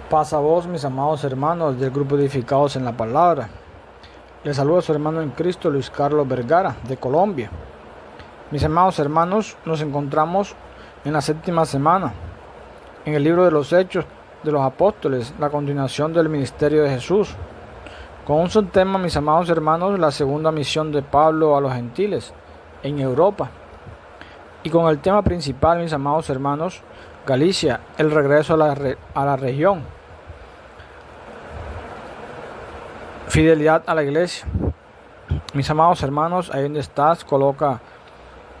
Paz a vos, mis amados hermanos del grupo Edificados en la Palabra. Les saluda su hermano en Cristo, Luis Carlos Vergara, de Colombia. Mis amados hermanos, nos encontramos en la séptima semana, en el libro de los Hechos de los Apóstoles, la continuación del ministerio de Jesús. Con un subtema, mis amados hermanos, la segunda misión de Pablo a los gentiles en Europa. Y con el tema principal, mis amados hermanos, Galicia, el regreso a la región. Fidelidad a la iglesia. Mis amados hermanos, ahí donde estás,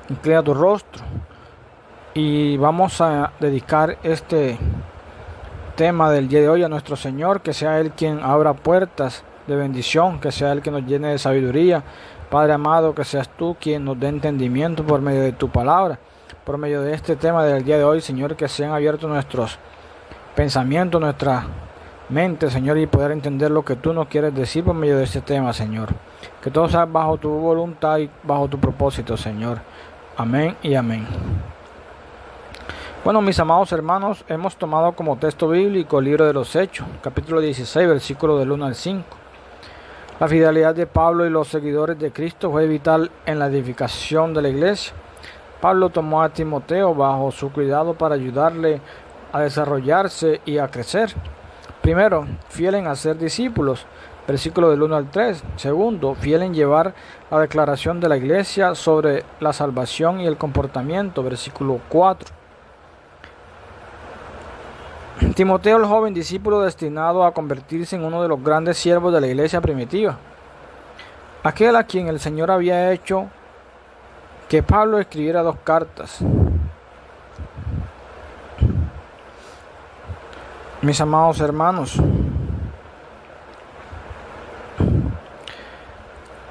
inclina tu rostro y vamos a dedicar este tema del día de hoy a nuestro Señor, que sea Él quien abra puertas de bendición, que sea Él quien nos llene de sabiduría. Padre amado, que seas tú quien nos dé entendimiento por medio de tu palabra, por medio de este tema del día de hoy, Señor, que sean abiertos nuestros pensamientos, nuestra mente, Señor, y poder entender lo que tú nos quieres decir por medio de este tema, Señor. Que todo sea bajo tu voluntad y bajo tu propósito, Señor. Amén y amén. Bueno, mis amados hermanos, hemos tomado como texto bíblico el libro de los Hechos, capítulo 16, versículo del 1 al 5. La fidelidad de Pablo y los seguidores de Cristo fue vital en la edificación de la iglesia. Pablo tomó a Timoteo bajo su cuidado para ayudarle a desarrollarse y a crecer. Primero, fiel en hacer discípulos, versículo del 1 al 3. Segundo, fiel en llevar la declaración de la iglesia sobre la salvación y el comportamiento, versículo 4. Timoteo, el joven discípulo destinado a convertirse en uno de los grandes siervos de la iglesia primitiva. Aquel a quien el Señor había hecho que Pablo escribiera 2 cartas. Mis amados hermanos,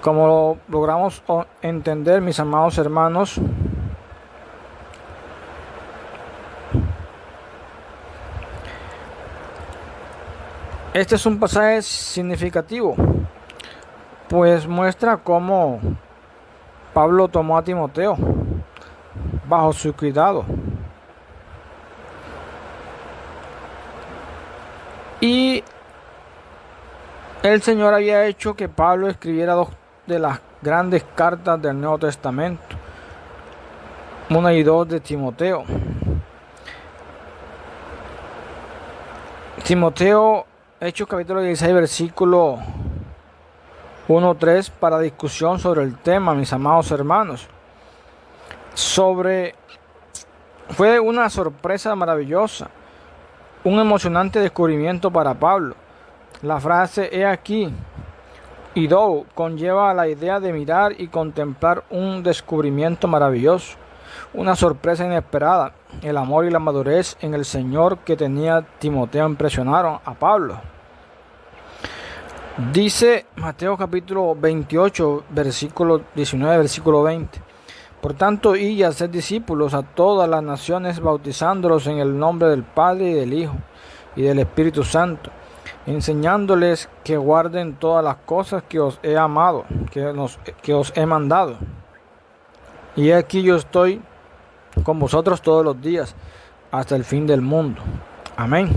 como logramos entender, mis amados hermanos, este es un pasaje significativo, pues muestra cómo Pablo tomó a Timoteo bajo su cuidado. Y el Señor había hecho que Pablo escribiera 2 de las grandes cartas del Nuevo Testamento, 1 y 2 de Timoteo. Timoteo, Hechos capítulo 16, versículo 1-3, para discusión sobre el tema, mis amados hermanos. Fue una sorpresa maravillosa, un emocionante descubrimiento para Pablo. La frase "he aquí" idou conlleva la idea de mirar y contemplar un descubrimiento maravilloso, una sorpresa inesperada. El amor y la madurez en el Señor que tenía Timoteo impresionaron a Pablo. Dice Mateo capítulo 28, versículo 19, versículo 20. Por tanto, id y haced discípulos a todas las naciones, bautizándolos en el nombre del Padre y del Hijo y del Espíritu Santo, enseñándoles que guarden todas las cosas que os he amado, que os he mandado. Y aquí yo estoy con vosotros todos los días, hasta el fin del mundo. Amén.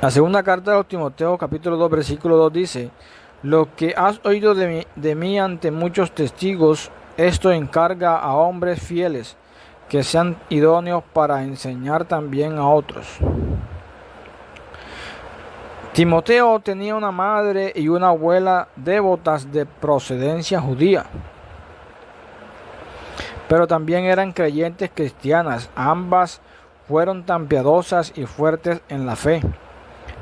La segunda carta de Timoteo, capítulo 2, versículo 2 dice: lo que has oído de mí ante muchos testigos, esto encarga a hombres fieles, que sean idóneos para enseñar también a otros. Timoteo tenía una madre y una abuela devotas de procedencia judía, pero también eran creyentes cristianas. Ambas fueron tan piadosas y fuertes en la fe,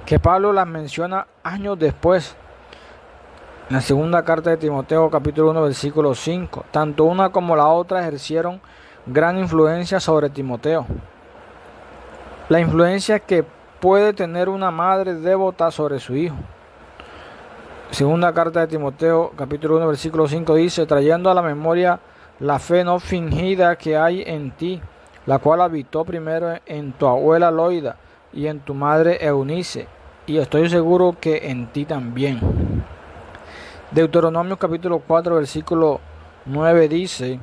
que Pablo las menciona años después. En la segunda carta de Timoteo, capítulo 1, versículo 5, tanto una como la otra ejercieron gran influencia sobre Timoteo. La influencia que puede tener una madre devota sobre su hijo. Segunda carta de Timoteo, capítulo 1, versículo 5 dice: trayendo a la memoria la fe no fingida que hay en ti, la cual habitó primero en tu abuela Loida y en tu madre Eunice, y estoy seguro que en ti también. Deuteronomio capítulo 4, versículo 9 dice: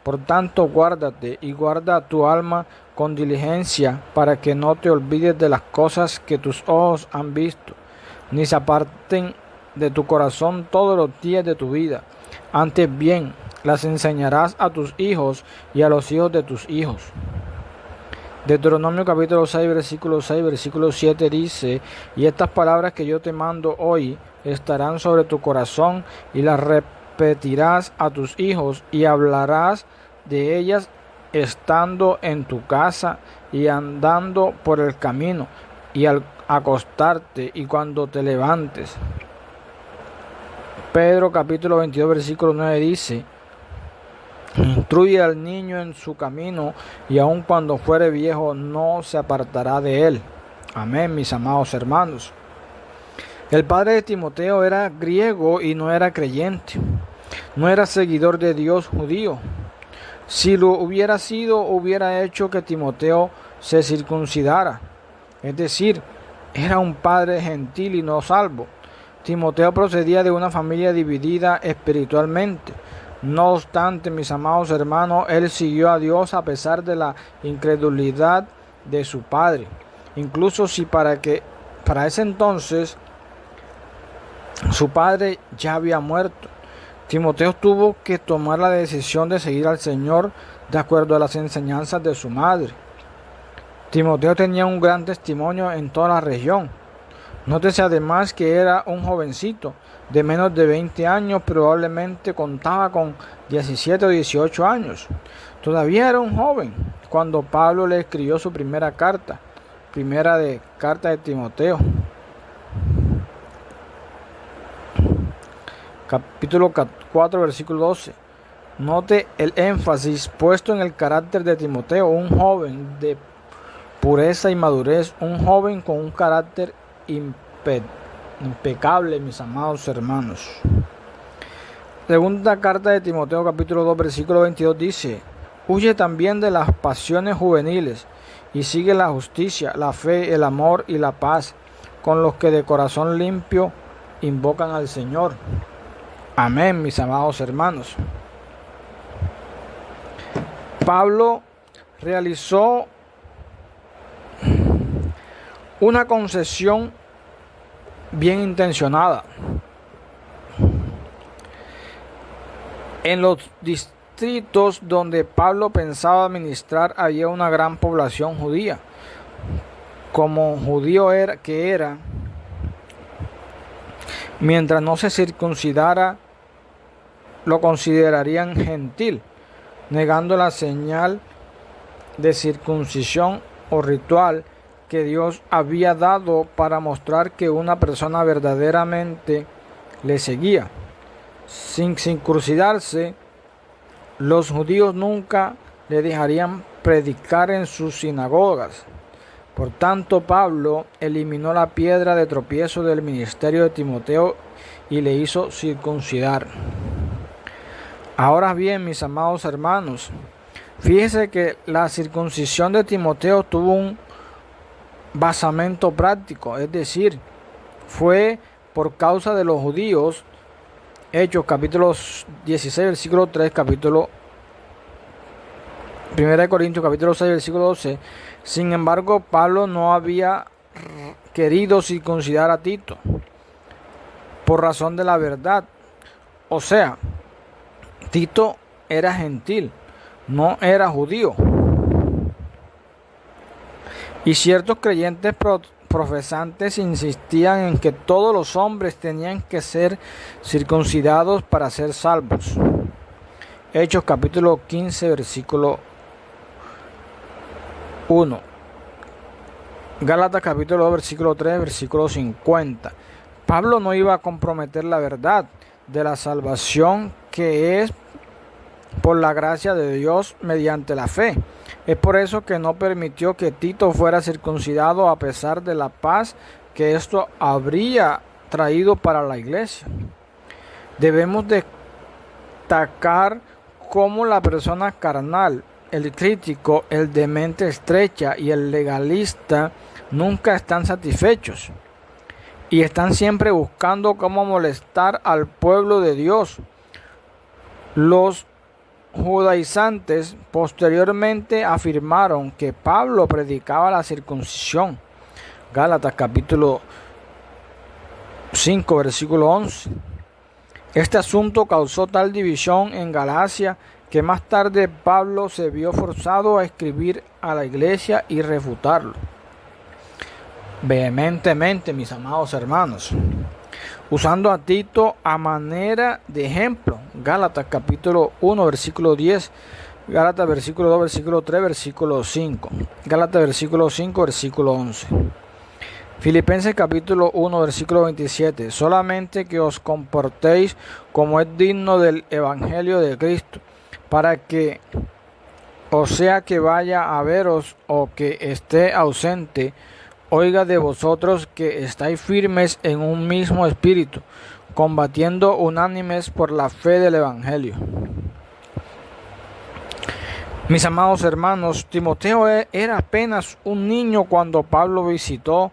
Por tanto, guárdate y guarda tu alma con diligencia, para que no te olvides de las cosas que tus ojos han visto, ni se aparten de tu corazón todos los días de tu vida. Antes bien, las enseñarás a tus hijos y a los hijos de tus hijos. Deuteronomio capítulo 6, versículo 7 dice: y estas palabras que yo te mando hoy estarán sobre tu corazón, y las repetirás a tus hijos, y hablarás de ellas estando en tu casa, y andando por el camino, y al acostarte, y cuando te levantes. Pedro capítulo 22, versículo 9 dice: instruye al niño en su camino, y aun cuando fuere viejo no se apartará de él. Amén, mis amados hermanos. El padre de Timoteo era griego y no era creyente. No era seguidor de Dios judío. Si lo hubiera sido, hubiera hecho que Timoteo se circuncidara. Es decir, era un padre gentil y no salvo. Timoteo procedía de una familia dividida espiritualmente. No obstante, mis amados hermanos, él siguió a Dios a pesar de la incredulidad de su padre. Incluso si para ese entonces su padre ya había muerto. Timoteo tuvo que tomar la decisión de seguir al Señor de acuerdo a las enseñanzas de su madre. Timoteo tenía un gran testimonio en toda la región. Nótese además que era un jovencito de menos de 20 años, probablemente contaba con 17 o 18 años. Todavía era un joven cuando Pablo le escribió su primera carta de Timoteo. Capítulo 4, versículo 12. Note el énfasis puesto en el carácter de Timoteo, un joven de pureza y madurez, un joven con un carácter impecable, mis amados hermanos. Segunda carta de Timoteo, capítulo 2, versículo 22 dice: huye también de las pasiones juveniles y sigue la justicia, la fe, el amor y la paz, con los que de corazón limpio invocan al Señor. Amén, mis amados hermanos. Pablo realizó una concesión bien intencionada. En los distritos donde Pablo pensaba administrar había una gran población judía. Como judío que era, mientras no se circuncidara, lo considerarían gentil, negando la señal de circuncisión o ritual que Dios había dado para mostrar que una persona verdaderamente le seguía. Sin circuncidarse, los judíos nunca le dejarían predicar en sus sinagogas. Por tanto, Pablo eliminó la piedra de tropiezo del ministerio de Timoteo y le hizo circuncidar. Ahora bien, mis amados hermanos, fíjese que la circuncisión de Timoteo tuvo un basamento práctico, es decir, fue por causa de los judíos. Hechos capítulo 16, versículo 3, 1 Corintios capítulo 6, versículo 12. Sin embargo, Pablo no había querido circuncidar a Tito por razón de la verdad. O sea, Tito era gentil, no era judío. Y ciertos creyentes profesantes insistían en que todos los hombres tenían que ser circuncidados para ser salvos. Hechos capítulo 15, versículo 1. Gálatas capítulo 2, versículo 3, versículo 50. Pablo no iba a comprometer la verdad de la salvación que es por la gracia de Dios mediante la fe. Es por eso que no permitió que Tito fuera circuncidado, a pesar de la paz que esto habría traído para la iglesia. Debemos destacar cómo la persona carnal, el crítico, el de mente estrecha y el legalista nunca están satisfechos y están siempre buscando cómo molestar al pueblo de Dios. Los judaizantes posteriormente afirmaron que Pablo predicaba la circuncisión. Gálatas capítulo 5, versículo 11. Este asunto causó tal división en Galacia que más tarde Pablo se vio forzado a escribir a la iglesia y refutarlo vehementemente, mis amados hermanos, usando a Tito a manera de ejemplo. Gálatas capítulo 1, versículo 10, Gálatas versículo 2, versículo 3, versículo 5, Gálatas versículo 5, versículo 11. Filipenses capítulo 1, versículo 27. Solamente que os comportéis como es digno del evangelio de Cristo, para que, o sea que vaya a veros o que esté ausente, oiga de vosotros que estáis firmes en un mismo espíritu, combatiendo unánimes por la fe del evangelio. Mis amados hermanos, Timoteo era apenas un niño cuando Pablo visitó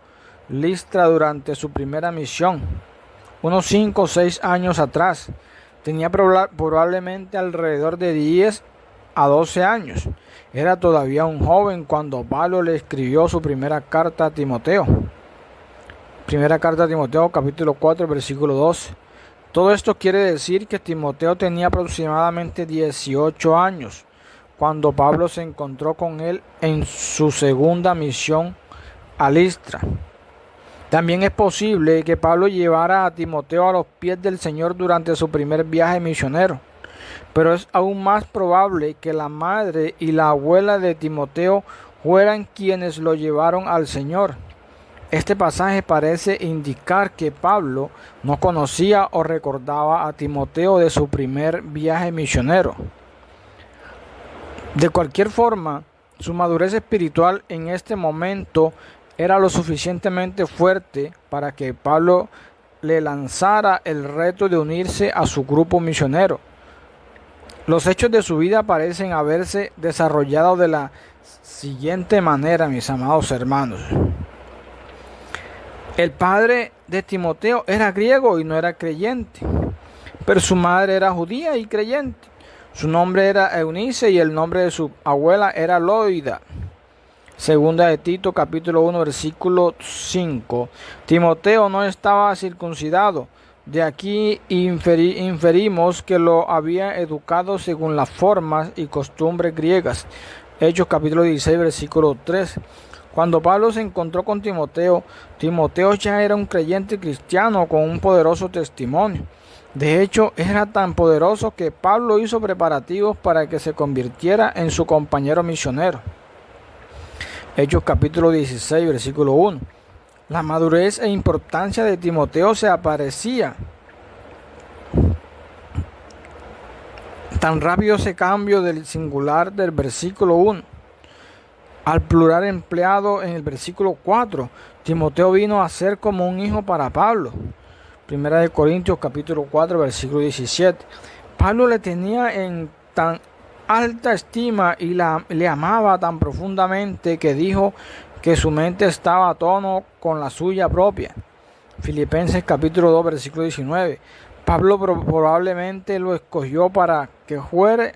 Listra durante su primera misión, unos 5 o 6 años atrás. Tenía probablemente alrededor de 10 a 12 años. Era todavía un joven cuando Pablo le escribió su primera carta a Timoteo. Primera carta a Timoteo, capítulo 4, versículo 12. Todo esto quiere decir que Timoteo tenía aproximadamente 18 años cuando Pablo se encontró con él en su segunda misión a Listra. También es posible que Pablo llevara a Timoteo a los pies del Señor durante su primer viaje misionero, pero es aún más probable que la madre y la abuela de Timoteo fueran quienes lo llevaron al Señor. Este pasaje parece indicar que Pablo no conocía o recordaba a Timoteo de su primer viaje misionero. De cualquier forma, su madurez espiritual en este momento era lo suficientemente fuerte para que Pablo le lanzara el reto de unirse a su grupo misionero. Los hechos de su vida parecen haberse desarrollado de la siguiente manera, mis amados hermanos. El padre de Timoteo era griego y no era creyente, pero su madre era judía y creyente. Su nombre era Eunice y el nombre de su abuela era Loida. Segunda de Tito, capítulo 1, versículo 5. Timoteo no estaba circuncidado. De aquí inferimos que lo había educado según las formas y costumbres griegas. Hechos capítulo 16, versículo 3. Cuando Pablo se encontró con Timoteo, Timoteo ya era un creyente cristiano con un poderoso testimonio. De hecho, era tan poderoso que Pablo hizo preparativos para que se convirtiera en su compañero misionero. Hechos capítulo 16, versículo 1. La madurez e importancia de Timoteo se aparecía. Tan rápido ese cambio del singular del versículo 1 al plural empleado en el versículo 4. Timoteo vino a ser como un hijo para Pablo. Primera de Corintios capítulo 4, versículo 17. Pablo le tenía en tan alta estima y le amaba tan profundamente que dijo que su mente estaba a tono con la suya propia. Filipenses capítulo 2, versículo 19. Pablo probablemente lo escogió para que fuera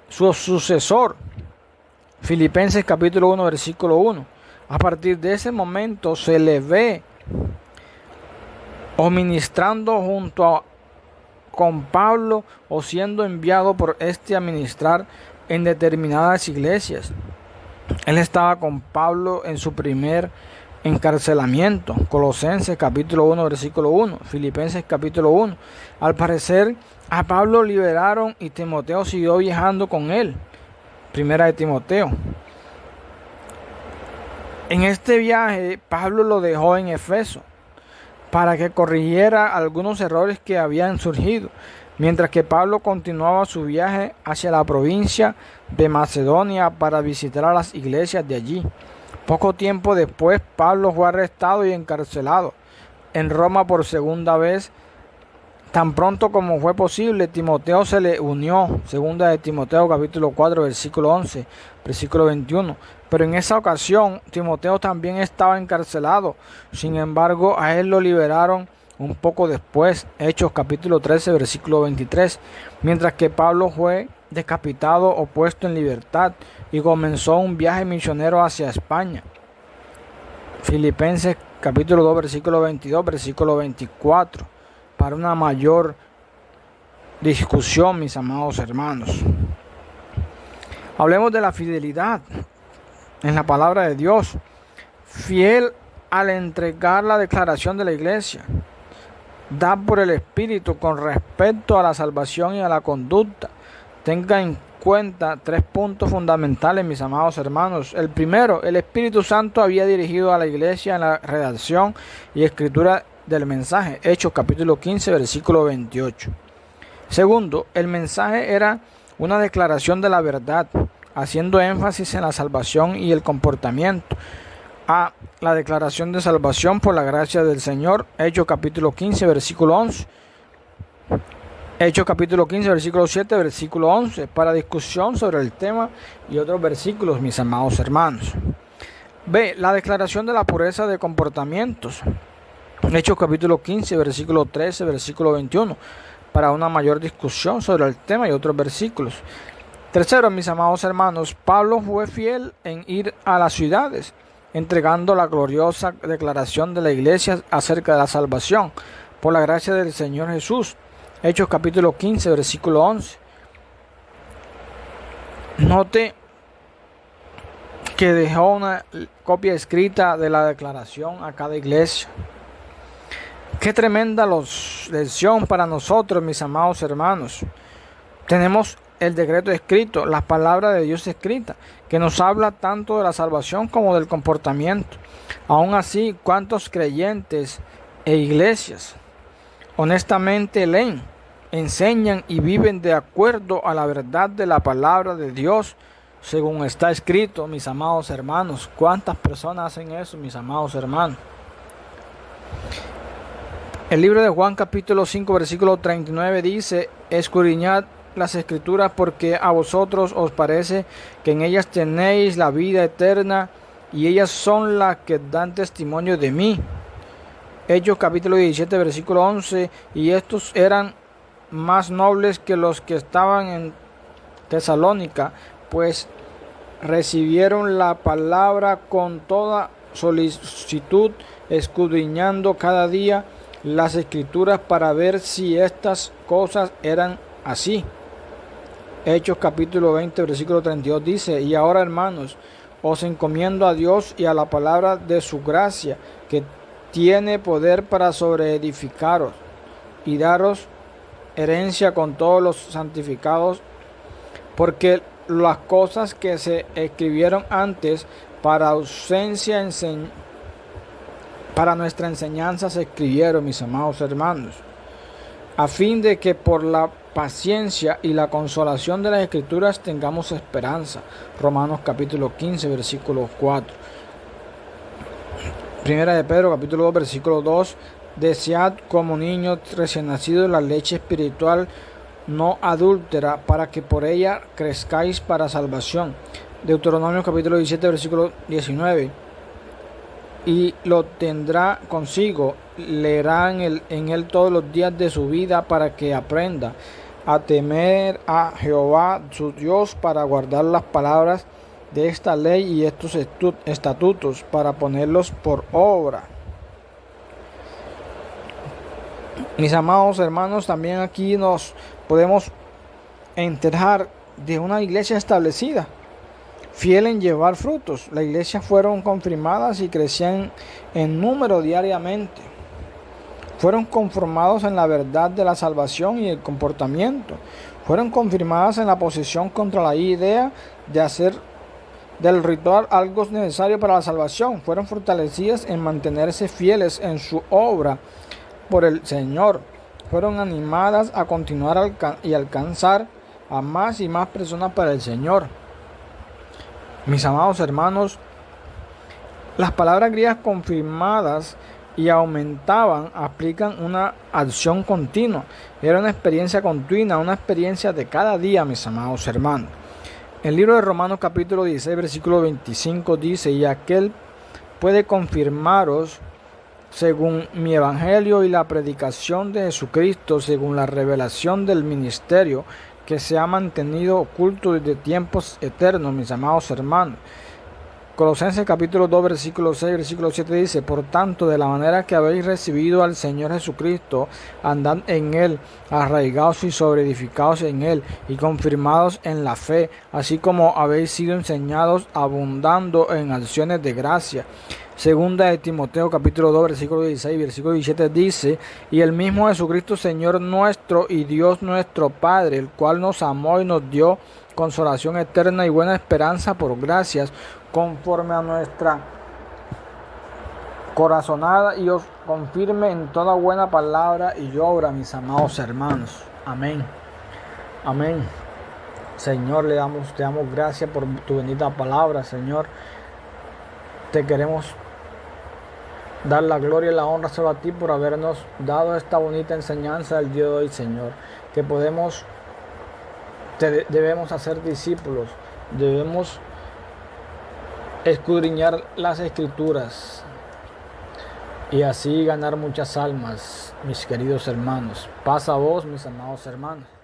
su sucesor. Filipenses capítulo 1, versículo 1. A partir de ese momento se le ve o ministrando con Pablo o siendo enviado por este a ministrar en determinadas iglesias. Él estaba con Pablo en su primer encarcelamiento. Colosenses capítulo 1, versículo 1. Filipenses capítulo 1. Al parecer a Pablo liberaron y Timoteo siguió viajando con él. Primera de Timoteo. En este viaje Pablo lo dejó en Efeso para que corrigiera algunos errores que habían surgido, mientras que Pablo continuaba su viaje hacia la provincia de Macedonia para visitar a las iglesias de allí. Poco tiempo después, Pablo fue arrestado y encarcelado en Roma por segunda vez. Tan pronto como fue posible, Timoteo se le unió. Segunda de Timoteo capítulo 4, versículo 11, versículo 21. Pero en esa ocasión, Timoteo también estaba encarcelado. Sin embargo, a él lo liberaron un poco después. Hechos capítulo 13, versículo 23. Mientras que Pablo fue decapitado o puesto en libertad y comenzó un viaje misionero hacia España. Filipenses capítulo 2, versículo 22, versículo 24, para una mayor discusión, mis amados hermanos. Hablemos de la fidelidad en la palabra de Dios. Fiel al entregar la declaración de la iglesia, da por el Espíritu con respecto a la salvación y a la conducta. Tenga en cuenta 3 puntos fundamentales, mis amados hermanos. El primero, el Espíritu Santo había dirigido a la iglesia en la redacción y escritura del mensaje. Hechos capítulo 15, versículo 28. Segundo, el mensaje era una declaración de la verdad, haciendo énfasis en la salvación y el comportamiento. A la declaración de salvación por la gracia del Señor. Hechos capítulo 15, versículo 11. Hechos capítulo 15, versículo 7, versículo 11, para discusión sobre el tema y otros versículos, mis amados hermanos. B. La declaración de la pureza de comportamientos. Hechos capítulo 15, versículo 13, versículo 21, para una mayor discusión sobre el tema y otros versículos. Tercero, mis amados hermanos, Pablo fue fiel en ir a las ciudades, entregando la gloriosa declaración de la iglesia acerca de la salvación por la gracia del Señor Jesús. Hechos capítulo 15, versículo 11. Note que dejó una copia escrita de la declaración a cada iglesia. Qué tremenda lección para nosotros, mis amados hermanos. Tenemos el decreto escrito, las palabras de Dios escritas, que nos habla tanto de la salvación como del comportamiento. Aún así, ¿cuántos creyentes e iglesias honestamente leen, enseñan y viven de acuerdo a la verdad de la palabra de Dios según está escrito, mis amados hermanos? ¿Cuántas personas hacen eso, mis amados hermanos? El libro de Juan capítulo 5 versículo 39 dice: escudriñad las escrituras, porque a vosotros os parece que en ellas tenéis la vida eterna, y ellas son las que dan testimonio de mí. Hechos capítulo 17 versículo 11, y estos eran más nobles que los que estaban en Tesalónica, pues recibieron la palabra con toda solicitud, escudriñando cada día las escrituras para ver si estas cosas eran así. Hechos capítulo 20 versículo 32 dice: y ahora, hermanos, os encomiendo a Dios y a la palabra de su gracia, que tiene poder para sobreedificaros y daros herencia con todos los santificados, porque las cosas que se escribieron antes para nuestra enseñanza se escribieron, mis amados hermanos, a fin de que por la paciencia y la consolación de las escrituras tengamos esperanza. Romanos capítulo 15 versículo 4. Primera de Pedro capítulo 2 versículo 2: desead como niños recién nacidos la leche espiritual no adúltera, para que por ella crezcáis para salvación. Deuteronomio capítulo 17 versículo 19: y lo tendrá consigo, leerá en él todos los días de su vida, para que aprenda a temer a Jehová su Dios, para guardar las palabras de esta ley y estos estatutos, para ponerlos por obra. Mis amados hermanos, también aquí nos podemos enterar de una iglesia establecida, fiel en llevar frutos. Las iglesias fueron confirmadas y crecían en número diariamente. Fueron conformados en la verdad de la salvación y el comportamiento. Fueron confirmadas en la posición contra la idea de hacer del ritual algo necesario para la salvación. Fueron fortalecidas en mantenerse fieles en su obra por el Señor. Fueron animadas a continuar y alcanzar a más y más personas para el Señor. Mis amados hermanos, las palabras griegas confirmadas y aumentaban aplican una acción continua. Era una experiencia continua, una experiencia de cada día, mis amados hermanos. El libro de Romanos capítulo 16 versículo 25 dice: y aquel puede confirmaros según mi evangelio y la predicación de Jesucristo, según la revelación del ministerio que se ha mantenido oculto desde tiempos eternos, mis amados hermanos. Colosenses capítulo 2, versículo 6, versículo 7 dice: por tanto, de la manera que habéis recibido al Señor Jesucristo, andad en Él, arraigados y sobreedificados en Él, y confirmados en la fe, así como habéis sido enseñados, abundando en acciones de gracia. Segunda de Timoteo capítulo 2, versículo 16, versículo 17 dice: y el mismo Jesucristo Señor nuestro y Dios nuestro Padre, el cual nos amó y nos dio consolación eterna y buena esperanza por gracias, conforme a nuestra corazonada, y os confirme en toda buena palabra y obra, mis amados hermanos. Amén. Amén. Señor, te damos gracias por tu bendita palabra, Señor. Te queremos dar la gloria y la honra solo a ti por habernos dado esta bonita enseñanza del día de hoy, Señor. Que debemos hacer discípulos, debemos escudriñar las Escrituras y así ganar muchas almas, mis queridos hermanos. Paz a vos, mis amados hermanos.